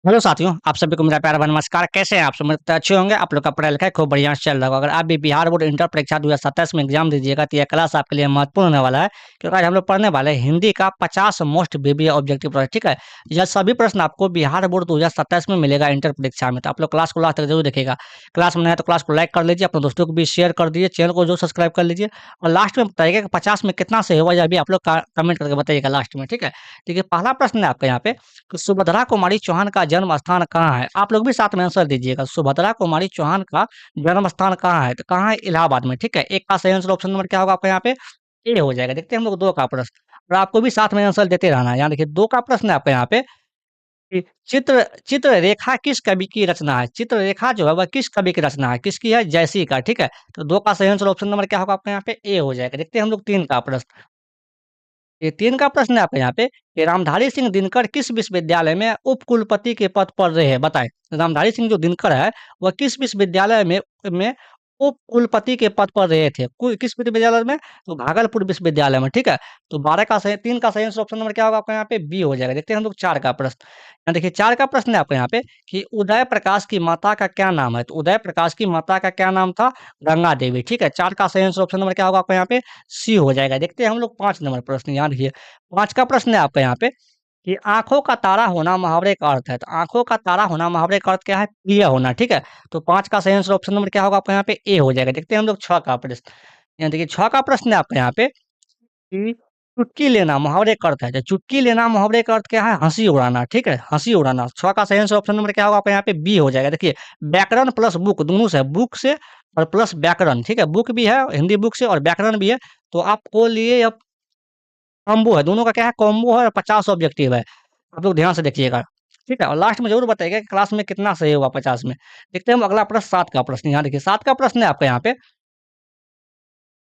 Hello साथियों, आप सभी को मेरा प्यारा नमस्कार। कैसे हैं आप सब? मेरे तो अच्छे होंगे। आप लोग का पढ़ाई लिखाई खूब बढ़िया से चल रहा होगा। अगर आप भी बिहार बोर्ड इंटर परीक्षा 2027 में एग्जाम दीजिएगा तो यह क्लास आपके लिए महत्वपूर्ण होने वाला है, क्योंकि आज हम लोग पढ़ने वाले हैं हिंदी का 50 मोस्ट बीबीए ऑब्जेक्टिव प्रश्न। ठीक है, यह सभी प्रश्न आपको बिहार बोर्ड 2027 में मिलेगा इंटर परीक्षा में। तो आप लोग क्लास को लास्ट तक जरूर देखिएगा। क्लास में नया तो क्लास को लाइक कर लीजिए, अपने दोस्तों को भी शेयर कर दीजिए, चैनल को जो सब्सक्राइब कर लीजिए। और लास्ट में बताइएगा कि 50 में कितना सही होगा, यह भी आप लोग कमेंट करके बताइएगा लास्ट में। ठीक है, देखिए पहला प्रश्न है आपका यहाँ पे कि सुभद्रा कुमारी चौहान का जन्म स्थान कहाँ है? आप लोग भी साथ में आंसर दीजिएगा। सुभद्रा कुमारी चौहान का जन्म स्थान कहाँ है? तो कहाँ है? इलाहाबाद में। ठीक है, एक का सही आंसर ऑप्शन नंबर क्या होगा आपका यहाँ पे? ए हो जाएगा। देखते हैं हम लोग दो का प्रश्न, और आपको भी साथ में आंसर देते रहना है। यहाँ देखिए दो का प्रश्न है आपका यहाँ पे कि चित्र चित्ररेखा किस कवि की रचना है? चित्ररेखा जो है वह किस कवि की रचना है? किसकी है? जयसी का। ठीक है, तो दो का सही आंसर ऑप्शन नंबर क्या होगा आपका यहाँ पे? ए हो जाएगा। देखते हैं हम लोग तीन का प्रश्न। ये 3 का प्रश्न है आपका यहाँ पे कि रामधारी सिंह दिनकर किस विश्वविद्यालय में उप कुलपति के पद पर रहे हैं? बताएं। रामधारी सिंह जो दिनकर है वह किस विश्वविद्यालय में उप कुलपति के पद पर रहे थे? किस विश्वविद्यालय में? तो भागलपुर विश्वविद्यालय में। ठीक है, तो 12 का सही 3 का सही आंसर ऑप्शन नंबर क्या होगा आपका यहाँ पे? बी हो जाएगा। देखते हैं हम लोग 4 का प्रश्न। यहाँ देखिए 4 का प्रश्न है आपका यहाँ पे कि उदय प्रकाश की माता का क्या नाम है? तो उदय प्रकाश की माता का क्या नाम था? गंगा देवी। ठीक है, 4 का सही आंसर ऑप्शन नंबर क्या होगा आपका यहाँ पे? सी हो जाएगा। देखते हैं हम लोग 5 नंबर प्रश्न। यहाँ देखिए 5 का प्रश्न है आपका यहाँ पे कि आँखों का तारा होना मुहावरे का अर्थ है। तो आँखों का तारा होना मुहावरे का अर्थ क्या है? प्रिय होना। ठीक है, तो 5 का सही आंसर ऑप्शन नंबर क्या होगा आपका यहाँ पे? ए हो जाएगा। देखते हैं हम लोग 6 का प्रश्न। यहाँ देखिए 6 का प्रश्न है आपका यहाँ पे कि चुटकी लेना मुहावरे का अर्थ है। तो चुटकी लेना मुहावरे का अर्थ क्या है? हँसी उड़ाना। ठीक है, हँसी उड़ाना। 6 का सही आंसर ऑप्शन नंबर क्या होगा आपका यहाँ पे? बी हो जाएगा। देखिए व्याकरण प्लस बुक दोनों से, बुक से और प्लस व्याकरण। ठीक है, बुक भी है हिंदी बुक से और व्याकरण भी है, तो आपको लिए अब कॉम्बो है, दोनों का क्या है? कॉम्बो है और 50 ऑब्जेक्टिव है। आप लोग ध्यान से देखिएगा। ठीक है, और लास्ट में जरूर बताइएगा कि क्लास में कितना सही होगा 50 में। देखते हैं हम अगला प्रश्न 7 का प्रश्न। यहाँ देखिए 7 का प्रश्न है आपका यहाँ पे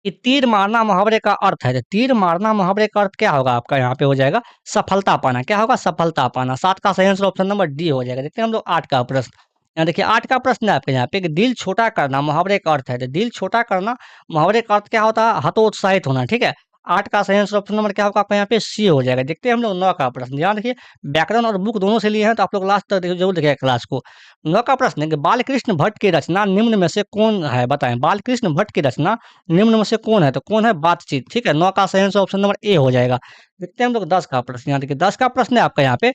कि तीर मारना मुहावरे का अर्थ है। तो तीर मारना मुहावरे का अर्थ क्या होगा आपका यहाँ पे? हो जाएगा सफलता पाना। क्या होगा? सफलता पाना। 7 का सही आंसर ऑप्शन नंबर डी हो जाएगा। देखते हैं हम लोग 8 का प्रश्न। यहाँ देखिए 8 का प्रश्न है आपके यहाँ पे कि दिल छोटा करना मुहावरे का अर्थ है। तो दिल छोटा करना मुहावरे का अर्थ क्या होता है? हतोत्साहित होना। ठीक है, 8 का सही आंसर ऑप्शन नंबर क्या होगा आपका यहाँ पे? सी हो जाएगा। देखते हैं हम लोग 9 का प्रश्न। ध्यान देखिए व्याकरण और बुक दोनों से लिए हैं, तो आप लोग लास्ट तक जरूर देखिएगा क्लास को। 9 का प्रश्न है कि बालकृष्ण भट्ट की रचना निम्न में से कौन है? बताएं। बालकृष्ण भट्ट की रचना निम्न में से कौन है? तो कौन है? बातचीत। ठीक है, 9 का सही आंसर ऑप्शन नंबर ए हो जाएगा। देखते हैं हम लोग 10 का प्रश्न। यहाँ देखिए 10 का प्रश्न है आपका यहाँ पे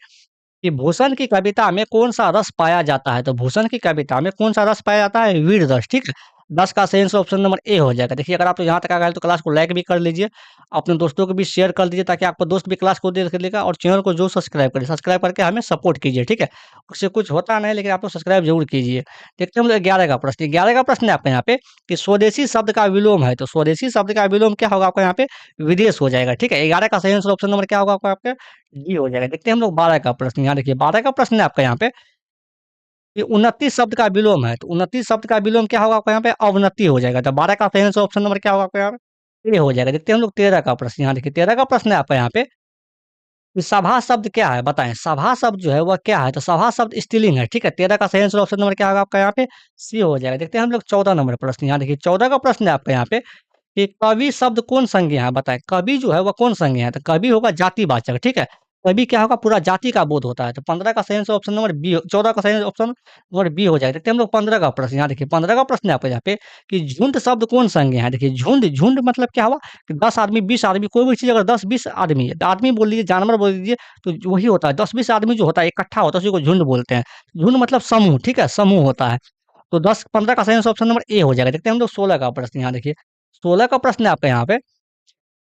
कि भूषण की कविता में कौन सा रस पाया जाता है? तो भूषण की कविता में कौन सा रस पाया जाता है? वीर रस। ठीक है, 10 का सही आंसर ऑप्शन नंबर ए हो जाएगा। देखिए अगर आप यहाँ तक आ गए तो क्लास को लाइक भी कर लीजिए, अपने दोस्तों को भी शेयर कर दीजिए, ताकि आपका दोस्त भी क्लास को देख लेगा। और चैनल को जो सब्सक्राइब करिए, सब्सक्राइब करके हमें सपोर्ट कीजिए। ठीक है, उससे कुछ होता नहीं, लेकिन आप लोग सब्सक्राइब जरूर कीजिए। देखते हैं हम लोग 11 का प्रश्न। 11 का प्रश्न है आपका यहाँ पे कि स्वदेशी शब्द का विलोम है। तो स्वदेशी शब्द का विलोम क्या होगा आपका यहाँ पे? विदेश हो जाएगा। ठीक है, 11 का सही आंसर ऑप्शन नंबर क्या होगा आपका? डी हो जाएगा। देखते हैं हम लोग 12 का प्रश्न। यहाँ देखिए 12 का प्रश्न है आपका यहाँ पे कि उन्नति शब्द का विलोम है। तो उन्नति शब्द का विलोम क्या होगा आपका यहाँ पे? अवनति हो जाएगा। तो 12 का सही आंसर ऑप्शन नंबर क्या होगा आपका यहाँ पे? ए हो जाएगा। देखते हैं हम लोग 13 का प्रश्न। यहाँ देखिए 13 का प्रश्न है आपका यहाँ पे कि सभा शब्द क्या है? बताएं। सभा शब्द जो है वह क्या है? तो सभा शब्द स्त्रीलिंग है। ठीक है, 13 का सही आंसर ऑप्शन नंबर क्या होगा आपका यहाँ पे? सी हो जाएगा। देखते हैं हम लोग 14 नंबर प्रश्न। यहाँ देखिए 14 का प्रश्न है आपका यहाँ पे कि कवि शब्द कौन संज्ञा है? बताएं। कवि जो है वह कौन संज्ञा है? तो कवि होगा जातिवाचक। ठीक है, कवि क्या होगा? पूरा जाति का बोध होता है। तो 15 का सही आंसर ऑप्शन नंबर बी, 14 का सही ऑप्शन नंबर बी हो जाएगा। देखते हैं हम लोग 15 का प्रश्न। यहाँ देखिए 15 का प्रश्न है आपको यहाँ पे कि झुंड शब्द कौन संज्ञा है? देखिए झुंड, झुंड मतलब क्या हुआ कि 10 आदमी 20 आदमी, कोई भी चीज अगर 10-20 आदमी, आदमी बोल लीजिए, जानवर बोल लीजिए, तो वही होता है। 10-20 आदमी जो होता है इकट्ठा होता है उसी को झुंड बोलते हैं। झुंड मतलब समूह। ठीक है, समूह होता है। तो 10-15 का सही आंसर ऑप्शन नंबर ए हो जाएगा। देखते हैं हम लोग 16 का प्रश्न। यहाँ देखिए 16 का प्रश्न है आपका यहाँ पे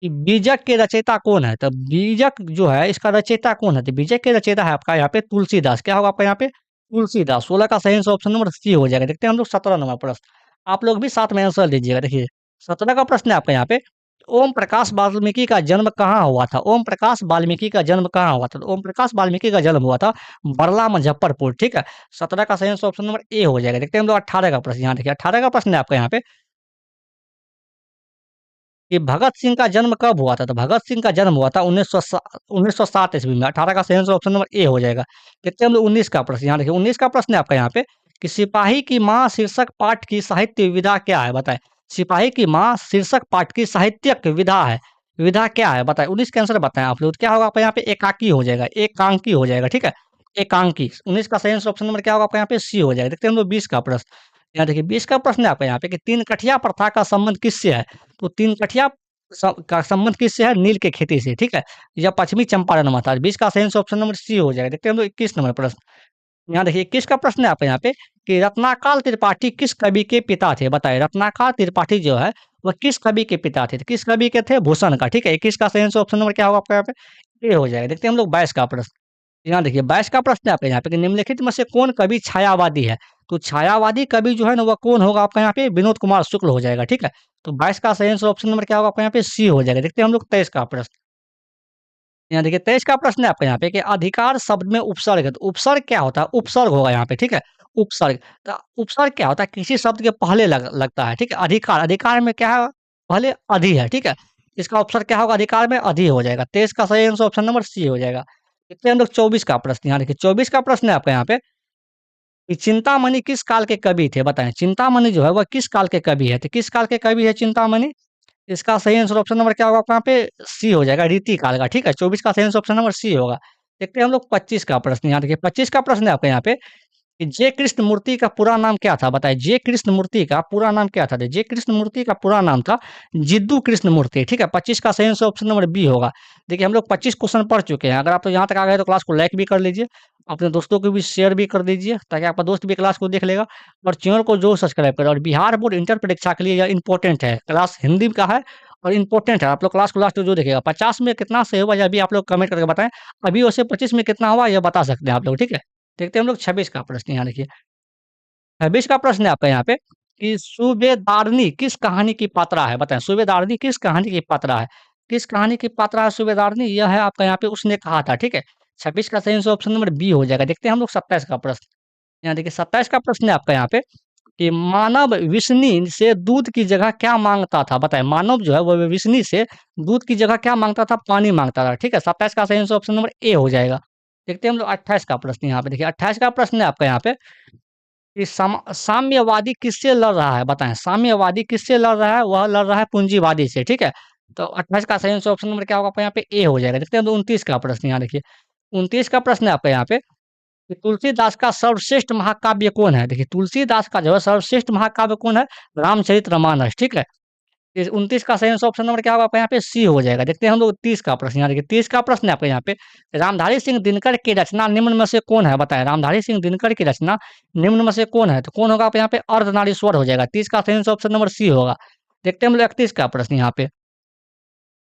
कि बीजक के रचयिता कौन है? तो बीजक जो है इसका रचयिता कौन है? तो बीजक के रचयिता है आपका यहाँ पे तुलसीदास। क्या होगा आपका यहाँ पे? तुलसीदास। 16 का सही आंसर ऑप्शन नंबर सी हो जाएगा। देखते हैं हम लोग 17 नंबर प्रश्न। आप लोग भी साथ में आंसर दीजिएगा। देखिए 17 का प्रश्न है आपका यहाँ पे ओम प्रकाश वाल्मीकि का जन्म कहाँ हुआ था? ओम प्रकाश वाल्मीकि का जन्म कहाँ हुआ था? तो ओम प्रकाश वाल्मीकि का जन्म हुआ था बरला मुजफ्फरपुर। ठीक है, 17 का सही आंसर ऑप्शन नंबर ए हो जाएगा। देखते हैं हम लोग 18 का प्रश्न। यहाँ देखिए 18 का प्रश्न है आपका यहाँ पे कि भगत सिंह का जन्म कब हुआ था? तो भगत सिंह का जन्म हुआ था 1907 ईस्वी में। 18 का सही आंसर ऑप्शन नंबर ए हो जाएगा। देखते हैं हम लोग 19 का प्रश्न। यहाँ देखिए 19 का प्रश्न है आपका यहाँ पे कि सिपाही की माँ शीर्षक पाठ की साहित्य विधा क्या है? बताएं। सिपाही की माँ शीर्षक पाठ की साहित्यिक विधा है, विधा क्या है? बताएं। 19 के आंसर बताएं आप लोग। क्या होगा आपका यहाँ पे? एकाकी हो जाएगा, एकांकी हो जाएगा। ठीक है, एकांकी। 19 का सही आंसर ऑप्शन नंबर क्या होगा आपका यहाँ पे सी हो जाएगा। देखते हैं हम लोग 20 का प्रश्न। यहाँ देखिए 20 का प्रश्न है आपका यहाँ पे कि तीन कठिया प्रथा का संबंध किससे है? तो तीन कठिया का संबंध किससे है? नील के खेती से, ठीक है। या पश्चिमी चंपारण में था। 20 का सही आंसर ऑप्शन नंबर सी हो जाएगा। देखते हैं हम लोग 21 नंबर प्रश्न। यहाँ देखिए 21 का प्रश्न है आपका यहाँ पे कि रत्नाकर त्रिपाठी किस कवि के पिता थे? बताइए रत्नाकर त्रिपाठी जो है वह किस कवि के पिता थे? तो किस कवि के थे? भूषण का, ठीक है। 21 का सही आंसर ऑप्शन नंबर क्या होगा आपका यहाँ पे? ए हो जाएगा। देखते हैं हम लोग 22 का प्रश्न। यहाँ देखिए 22 का प्रश्न है आपके यहाँ पे कि निम्नलिखित में से कौन कवि छायावादी है? तो छायावादी कवि जो है ना वह कौन होगा आपका यहाँ पे? विनोद कुमार शुक्ल हो जाएगा, ठीक है। तो 22 का सही आंसर ऑप्शन नंबर क्या होगा आपका यहाँ पे? सी हो जाएगा। देखते हैं हम लोग 23 का प्रश्न। यहाँ देखिए 23 का प्रश्न है आपका यहाँ पे कि अधिकार शब्द में उपसर्ग है। तो उपसर्ग क्या होता है? उपसर्ग होगा यहाँ पे, ठीक है। उपसर्ग। तो उपसर्ग क्या होता है? किसी शब्द के पहले लगता है, ठीक है। अधिकार, अधिकार में क्या है? पहले अधि है, ठीक है। इसका उपसर्ग क्या होगा? अधिकार में अधि हो जाएगा। 23 का सही आंसर ऑप्शन नंबर सी हो जाएगा। देखते हैं हम लोग 24 का प्रश्न। यहाँ देखिए 24 का प्रश्न है आपका यहाँ पे कि चिंतामणि किस काल के कवि थे? बताएं चिंतामणि जो है वह किस काल के कवि है? तो किस काल के कवि है चिंतामणि? इसका सही आंसर ऑप्शन नंबर क्या होगा आपका यहाँ पे? सी हो जाएगा, रीति काल का, ठीक है। 24 का सही आंसर ऑप्शन नंबर सी होगा। देखते हैं हम लोग 25 का प्रश्न। यहाँ देखिए 25 का प्रश्न है आपके यहाँ पे कि जे कृष्ण मूर्ति का पूरा नाम क्या था? बताइए जे कृष्ण मूर्ति का पूरा नाम क्या था? तो जे कृष्ण मूर्ति का पूरा नाम था जिद्दू कृष्ण मूर्ति, ठीक है। 25 का सही आंसर ऑप्शन नंबर बी होगा। देखिए हम लोग 25 क्वेश्चन पढ़ चुके हैं। अगर आप तो यहाँ तक आ गए तो क्लास को लाइक भी कर लीजिए, अपने दोस्तों को भी शेयर भी कर दीजिए ताकि आपका दोस्त भी क्लास को देख लेगा। और चैनल को जो सब्सक्राइब करें। और बिहार बोर्ड इंटर परीक्षा के लिए यह इंपॉर्टेंट है, क्लास हिंदी का है और इम्पोर्टेंट है। आप लोग क्लास को लास्ट में जो देखेगा 50 में कितना सही हुआ यह भी आप लोग कमेंट करके बताएं। अभी वैसे 25 में कितना हुआ यह बता सकते हैं आप लोग, ठीक है। देखते हैं हम लोग 26 का प्रश्न। यहाँ देखिए 26 का प्रश्न है आपका यहाँ पे कि सूबेदारनी किस कहानी की पात्रा है? बताएं सूबेदारनी किस कहानी की पात्रा है? किस कहानी की पात्रा है सूबेदारनी? यह है आपका यहाँ पे उसने कहा था, ठीक है। 26 का सही आंसर ऑप्शन नंबर बी हो जाएगा। देखते हैं हम लोग 27 का प्रश्न। यहाँ देखिए 27 का प्रश्न है आपका यहाँ पे कि मानव विष्णु से दूध की जगह क्या मांगता था? बताएं मानव जो है वो विष्णु से दूध की जगह क्या मांगता था? पानी मांगता था, ठीक है। 27 का सही आंसर ऑप्शन नंबर ए हो जाएगा। देखते हैं हम लोग 28 का प्रश्न। यहाँ पे देखिए 28 का प्रश्न है आपका यहाँ पे कि साम्यवादी किससे लड़ रहा है? बताएं साम्यवादी किससे लड़ रहा है? वह लड़ रहा है पूंजीवादी से, ठीक है। तो 28 का सही आंसर ऑप्शन नंबर क्या होगा आपका यहाँ पे? ए हो जाएगा। देखते हैं 29 का प्रश्न। यहाँ देखिए 29 का प्रश्न है आपका यहाँ पे कि तुलसीदास का सर्वश्रेष्ठ महाकाव्य कौन है? देखिए तुलसीदास का जो है सर्वश्रेष्ठ महाकाव्य कौन है? रामचरितमानस, ठीक है। 29 का सही आंसर ऑप्शन नंबर क्या होगा आपका यहाँ पे? सी हो जाएगा। देखते हैं हम लोग 30 का प्रश्न। यहाँ देखिए 30 का प्रश्न है आपके यहाँ पे रामधारी सिंह दिनकर की रचना निम्न में से कौन है? बताएं रामधारी सिंह दिनकर की रचना निम्न में से कौन है? तो कौन होगा आप यहाँ पे? अर्धनारीश्वर हो जाएगा। 30 का सही आंसर ऑप्शन नंबर सी होगा। देखते हैं हम लोग 31 का प्रश्न। यहाँ पे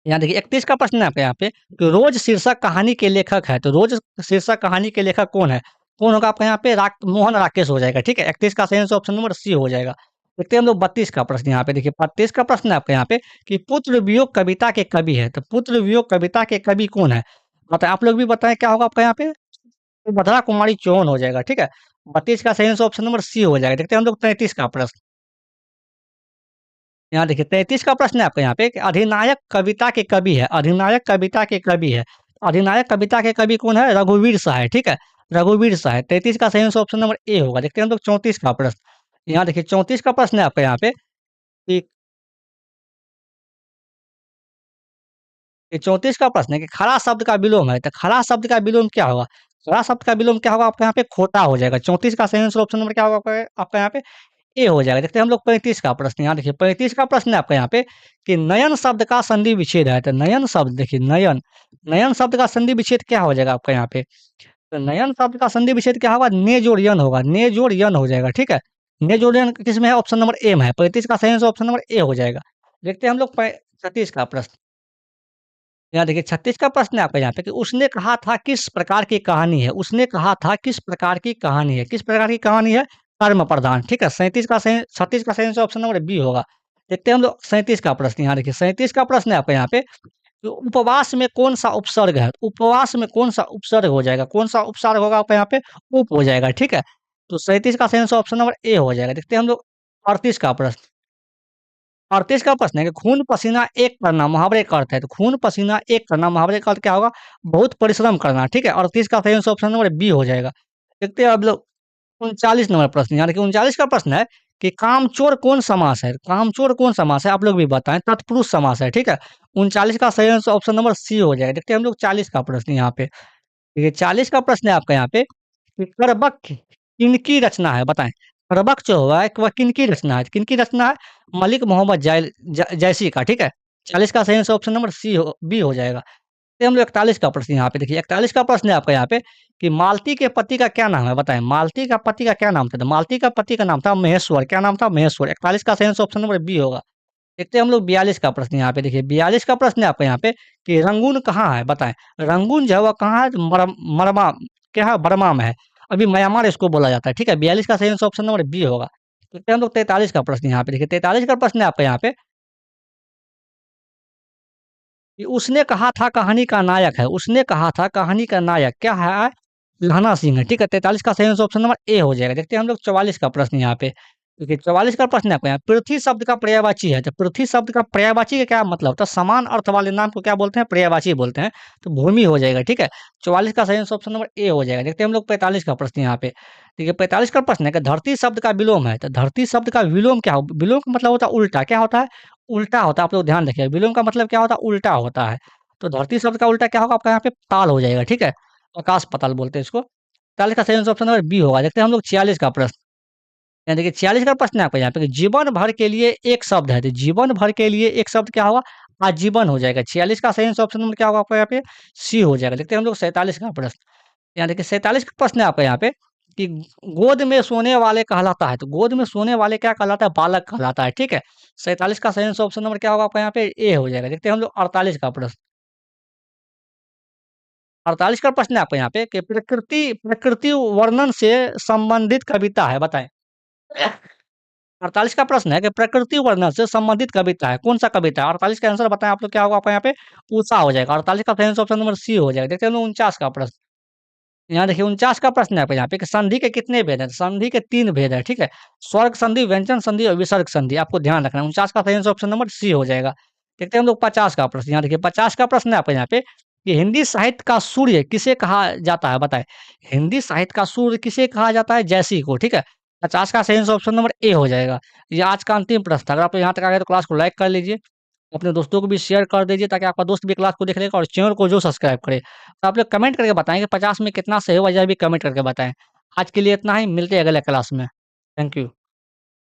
यहाँ देखिए 31 का प्रश्न है आपके यहाँ पे कि रोज शीर्षक कहानी के लेखक है। तो रोज शीर्षक कहानी के लेखक कौन है? कौन होगा आपका यहाँ पे? मोहन राकेश हो जाएगा, ठीक है। 31 का सही आंसर ऑप्शन नंबर सी हो जाएगा। देखते हैं हम लोग 32 का प्रश्न। यहाँ पे देखिए 32 का प्रश्न है आपके यहाँ पे कि पुत्र वियोग कविता के कवि है। तो पुत्र वियोग कविता के कवि कौन है? बताए आप लोग भी बताएं क्या होगा आपका यहाँ पे? तो भद्रा कुमारी चौहान हो जाएगा, ठीक है। 32 का सही आंसर ऑप्शन नंबर सी हो जाएगा। देखते हैं हम लोग 33 का प्रश्न। यहाँ देखिए 33 का प्रश्न है आपका यहाँ पे कि अधिनायक कविता के कवि है। अधिनायक कविता के कवि है। अधिनायक कविता के कवि कौन है? रघुवीर शाह है, ठीक है। रघुवीर शाह है। 33 का सही आंसर ऑप्शन नंबर ए होगा। देखते हैं हम लोग 34 का प्रश्न। यहाँ देखिए 34 का प्रश्न है आपका यहाँ पे कि 34 का प्रश्न है कि खड़ा शब्द का विलोम है। तो खड़ा शब्द का विलोम क्या होगा? खड़ा शब्द का विलोम क्या होगा आपका यहाँ पे? खोटा हो जाएगा। 34 का सही आंसर ऑप्शन नंबर क्या होगा आपका यहाँ पे? ए हो जाएगा। देखते हैं हम लोग 35 का प्रश्न। यहाँ देखिए 35 का प्रश्न है आपका यहाँ पे कि नयन शब्द का संधि विच्छेद है। तो नयन शब्द देखिए नयन, नयन शब्द का संधि विच्छेद क्या हो जाएगा आपका यहाँ पे? तो नयन शब्द का संधि विच्छेद क्या होगा? ने जोड़ यन होगा। ने जोड़ यन हो जाएगा, ठीक है। ने जोड़ यन किसमें है? ऑप्शन नंबर ए में है। 35 का सही आंसर ऑप्शन नंबर ए हो जाएगा। देखते हैं हम लोग 36 का प्रश्न। यहाँ देखिए 36 का प्रश्न है आपका यहाँ पे कि उसने कहा था किस प्रकार की कहानी है? उसने कहा था किस प्रकार की कहानी है? किस प्रकार की कहानी है? कर्म प्रधान, ठीक है। 36 का सही आंसर ऑप्शन नंबर बी होगा। देखते हैं हम लोग 37 का प्रश्न। यहाँ देखिए 37 का प्रश्न है आपका यहाँ पे तो उपवास में कौन सा उपसर्ग है? उपवास में कौन सा उपसर्ग हो जाएगा? कौन सा उपसर्ग होगा आपका यहाँ पे? उप हो जाएगा, ठीक है। तो 37 का सही आंसर ऑप्शन नंबर ए हो जाएगा। देखते हैं हम लोग 38 का प्रश्न। 38 का प्रश्न है कि खून पसीना एक करना मुहावरे का अर्थ है। तो खून पसीना एक करना मुहावरे का अर्थ क्या होगा? बहुत परिश्रम करना, ठीक है। 38 का सही आंसर ऑप्शन नंबर बी हो जाएगा। देखते हैं अब लोग 39 नंबर प्रश्न। यानी कि 39 का प्रश्न है कि कामचोर कौन समास है? कामचोर कौन समास है? आप लोग भी बताएं। तत्पुरुष समास है, ठीक है। 39 का सही आंसर ऑप्शन नंबर सी हो जाएगा। देखते हैं हम लोग 40 का प्रश्न यहाँ पे देखिए 40 का प्रश्न है आपका यहाँ पे कि करबक किनकी रचना है बताएं। करबक जो हुआ है वह किनकी रचना है, किनकी रचना है? मलिक मोहम्मद जैसी का, ठीक है। 40 का सही आंसर ऑप्शन नंबर बी हो जाएगा। ये हम लोग 41 का प्रश्न यहाँ पे देखिए, 41 का प्रश्न है आपका यहाँ पे कि मालती के पति का क्या नाम है बताएं। मालती का पति का क्या नाम था? तो मालती का पति का नाम था महेश्वर। क्या नाम था? महेश्वर। 41 का सही आंसर ऑप्शन नंबर बी होगा। देखते हैं हम लोग 42 का प्रश्न यहाँ पे देखिए, 42 का प्रश्न है आपका यहाँ पे कि रंगून कहाँ है बताएं। रंगून जो है वह कहाँ है? मरमा, क्या है? बर्मा में है। अभी म्यांमार इसको बोला जाता है, ठीक है। 42 का सही आंसर ऑप्शन नंबर बी होगा। देखते हैं हम लोग 43 का प्रश्न यहाँ पे देखिए, 43 का प्रश्न है आपका यहाँ पे कि उसने कहा था कहानी का नायक है। उसने कहा था कहानी का नायक क्या है? लहना सिंह है, ठीक है। 43 का सही आंसर ऑप्शन नंबर ए हो जाएगा। देखते हैं हम लोग 44 का प्रश्न यहाँ पे, देखिए 44 का प्रश्न है आपको यहाँ, पृथ्वी शब्द का पर्यायवाची है। तो पृथ्वी शब्द का पर्यायवाची का क्या मतलब होता है? समान अर्थ वाले नाम को क्या बोलते हैं? पर्यायवाची बोलते हैं। तो भूमि हो जाएगा, ठीक है। 44 का सही आंसर ऑप्शन नंबर ए हो जाएगा। देखते हैं हम लोग 45 का प्रश्न यहाँ पे, देखिए 45 का प्रश्न है कि धरती शब्द का विलोम है। तो धरती शब्द का विलोम क्या हो? विलोम का मतलब होता है उल्टा। क्या होता है? उल्टा होता है। आप लोग ध्यान रखिए, विलोम का मतलब क्या होता है? उल्टा होता है। तो धरती शब्द का उल्टा क्या होगा आपका यहाँ पे? ताल हो जाएगा, ठीक है। आकाश पाताल बोलते हैं इसको। 40 का सही आंसर ऑप्शन नंबर बी होगा। देखते हैं हम लोग 46 का प्रश्न, यहाँ देखिए 46 का प्रश्न है आपका यहाँ पे कि जीवन भर के लिए एक शब्द है। तो जीवन भर के लिए एक शब्द क्या होगा? आजीवन हो जाएगा। 46 का सही आंसर ऑप्शन नंबर क्या होगा आपका यहाँ पे? सी हो जाएगा। देखते हैं हम लोग 47 का प्रश्न, यहाँ देखिए 47 का प्रश्न है आपका यहाँ पे कि गोद में सोने वाले कहलाता है। तो गोद में सोने वाले क्या कहलाता है? बालक कहलाता है, ठीक है। 47 का सही आंसर ऑप्शन नंबर क्या होगा आपका यहाँ पे? ए हो जाएगा। देखते हैं हम लोग 48 का प्रश्न, 48 का प्रश्न है आपका यहाँ पे कि प्रकृति प्रकृति वर्णन से संबंधित कविता है बताएं। 48 का प्रश्न है कि प्रकृति वर्णन से संबंधित कविता है, कौन सा कविता है? 48 का आंसर बताएं आप लोग, क्या होगा आपका यहाँ पे? उषा हो जाएगा। 48 का सही आंसर ऑप्शन नंबर सी हो जाएगा। देखते हैं हम लोग 49 का प्रश्न, यहाँ देखिए 49 का प्रश्न है आपका यहाँ पे कि संधि के कितने भेद हैं? संधि के 3 भेद है, ठीक है। स्वर्ग संधि, व्यंजन संधि और विसर्ग संधि, आपको ध्यान रखना है। 49 का सही आंसर ऑप्शन नंबर सी हो जाएगा। देखते हैं हम लोग 50 का प्रश्न, यहाँ देखिए 50 का प्रश्न है आपका यहाँ पे कि हिंदी साहित्य का सूर्य किसे कहा जाता है बताएं। हिंदी साहित्य का सूर्य किसे कहा जाता है? जैसी को, ठीक है। 50 का सही आंसर ऑप्शन नंबर ए हो जाएगा। ये आज का अंतिम प्रश्न था। अगर आप यहाँ तक आ गए तो क्लास को लाइक कर लीजिए, अपने दोस्तों को भी शेयर कर दीजिए ताकि आपका दोस्त भी क्लास को देख लेगा और चैनल को जो सब्सक्राइब करे। तो आप लोग कमेंट करके बताएं कि 50 में कितना सही होगा, यह भी कमेंट करके बताएं। आज के लिए इतना ही, मिलते हैं अगले क्लास में। Thank you.